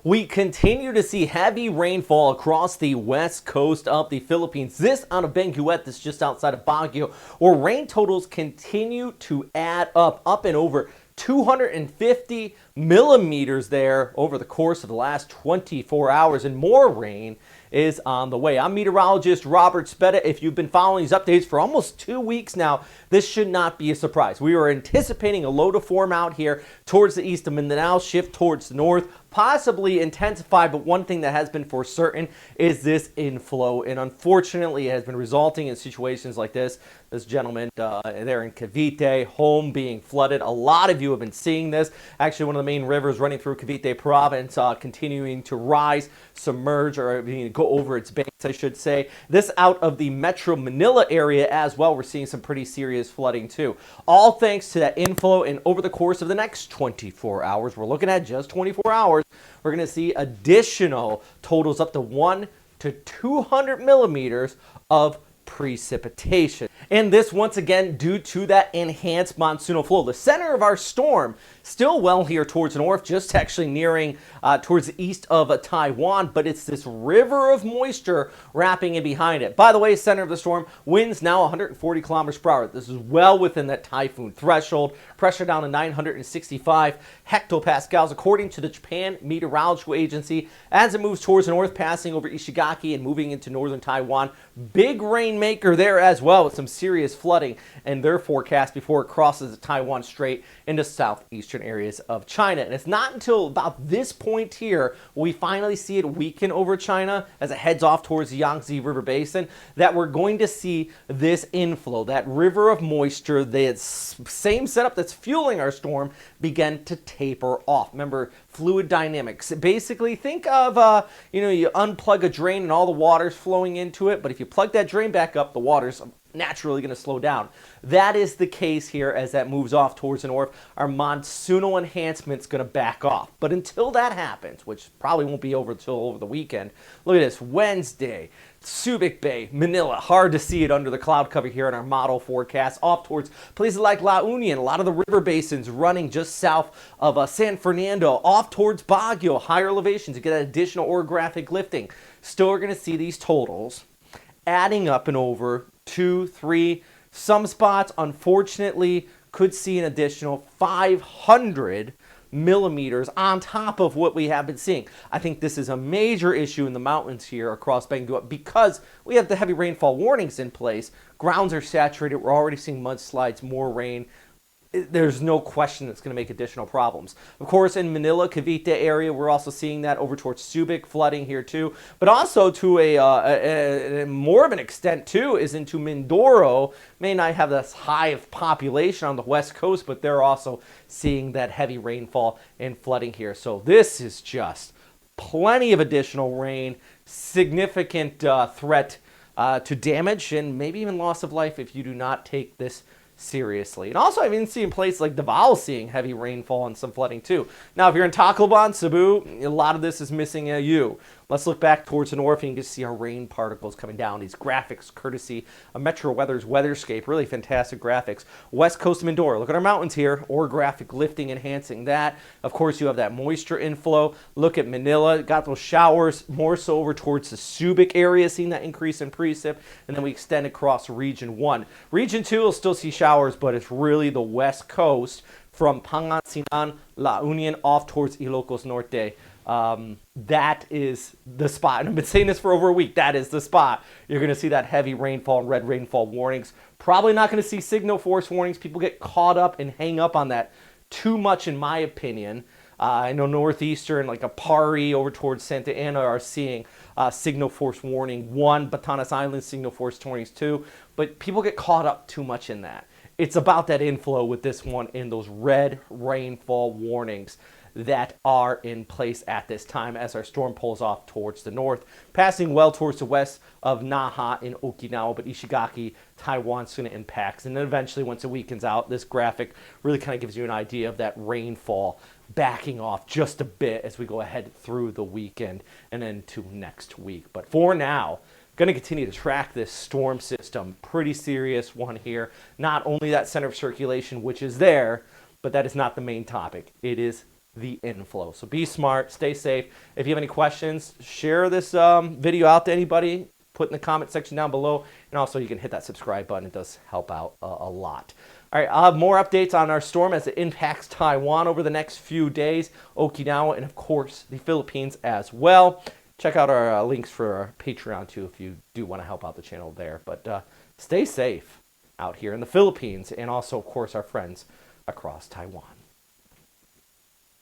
We continue to see heavy rainfall across the west coast of the Philippines. This out of Benguet, that's just outside of Baguio, where rain totals continue to add up and over 250 millimeters there over the course of the last 24 hours, and more rain is on the way. I'm meteorologist Robert Speta. If you've been following these updates for almost 2 weeks now, this should not be a surprise. We are anticipating a low to form out here towards the east of Mindanao, shift towards the north, possibly intensify, but one thing that has been for certain is this inflow, and unfortunately it has been resulting in situations like this. This gentleman there in Cavite, home being flooded. A lot of you have been seeing this. Actually, one of the main rivers running through Cavite province continuing to rise, submerge, or go over its banks, I should say. This out of the Metro Manila area as well. We're seeing some pretty serious flooding too. All thanks to that inflow, and over the course of the next 24 hours, we're looking at just 24 hours, we're going to see additional totals up to 1 to 200 millimeters of precipitation. And this once again due to that enhanced monsoonal flow. The center of our storm still well here towards the north, just actually nearing towards the east of Taiwan, but it's this river of moisture wrapping in behind it. By the way, center of the storm, winds now 140 kilometers per hour. This is well within that typhoon threshold. Pressure down to 965 hectopascals according to the Japan Meteorological Agency as it moves towards the north, passing over Ishigaki and moving into northern Taiwan. Big rainmaker there as well, with some serious flooding and their forecast before it crosses the Taiwan Strait into southeastern areas of China. And it's not until about this point here we finally see it weaken over China as it heads off towards the Yangtze River Basin that we're going to see this inflow, that river of moisture, the same setup that's fueling our storm, begin to taper off. Remember, fluid dynamics. Basically, think of, you unplug a drain and all the water's flowing into it, but if you plug that drain back up, the water's naturally going to slow down. That is the case here as that moves off towards the north. Our monsoonal enhancement's going to back off. But until that happens, which probably won't be over until over the weekend, look at this. Wednesday, Subic Bay, Manila, hard to see it under the cloud cover here in our model forecast, off towards places like La Union, a lot of the river basins running just south of San Fernando, off towards Baguio, higher elevations to get that additional orographic lifting. Still are going to see these totals adding up and over 2, 3, some spots unfortunately could see an additional 500 millimeters on top of what we have been seeing. I think this is a major issue in the mountains here across Benguet because we have the heavy rainfall warnings in place. Grounds are saturated. We're already seeing mudslides, more rain. There's no question that's going to make additional problems. Of course, in Manila, Cavite area, we're also seeing that over towards Subic, flooding here too. But also to a more of an extent too is into Mindoro. May not have this high of population on the west coast, but they're also seeing that heavy rainfall and flooding here. So this is just plenty of additional rain, significant threat to damage and maybe even loss of life if you do not take this seriously. And also, I've even seen places like Davao seeing heavy rainfall and some flooding too. Now, if you're in Tacloban, Cebu, a lot of this is missing a U. Let's look back towards the north and you can see our rain particles coming down. These graphics courtesy of Metro Weather's Weatherscape. Really fantastic graphics. West Coast of Mindoro. Look at our mountains here. Orographic lifting, enhancing that. Of course, you have that moisture inflow. Look at Manila. Got those showers more so over towards the Subic area, seeing that increase in precip. And then we extend across Region 1. Region 2 will still see showers, but it's really the west coast from Pangasinan, La Union, off towards Ilocos Norte. That is the spot. And I've been saying this for over a week. That is the spot. You're going to see that heavy rainfall and red rainfall warnings. Probably not going to see signal force warnings. People get caught up and hang up on that too much, in my opinion. I know Northeastern, like Apari over towards Santa Ana, are seeing signal force warning 1, Batanes Island signal force warnings 2. But people get caught up too much in that. It's about that inflow with this one in those red rainfall warnings that are in place at this time as our storm pulls off towards the north, passing well towards the west of Naha in Okinawa, but Ishigaki, Taiwan's going to impact. And then eventually, once it weakens out, this graphic really kind of gives you an idea of that rainfall backing off just a bit as we go ahead through the weekend and into next week. But for now, going to continue to track this storm system. Pretty serious one here. Not only that center of circulation, which is there, but that is not the main topic. It is the inflow. So be smart, stay safe. If you have any questions, share this video out to anybody. Put in the comment section down below. And also you can hit that subscribe button. It does help out a lot. All right, I'll have more updates on our storm as it impacts Taiwan over the next few days, Okinawa, and of course the Philippines as well. Check out our links for our Patreon too if you do want to help out the channel there. But stay safe out here in the Philippines and also, of course, our friends across Taiwan.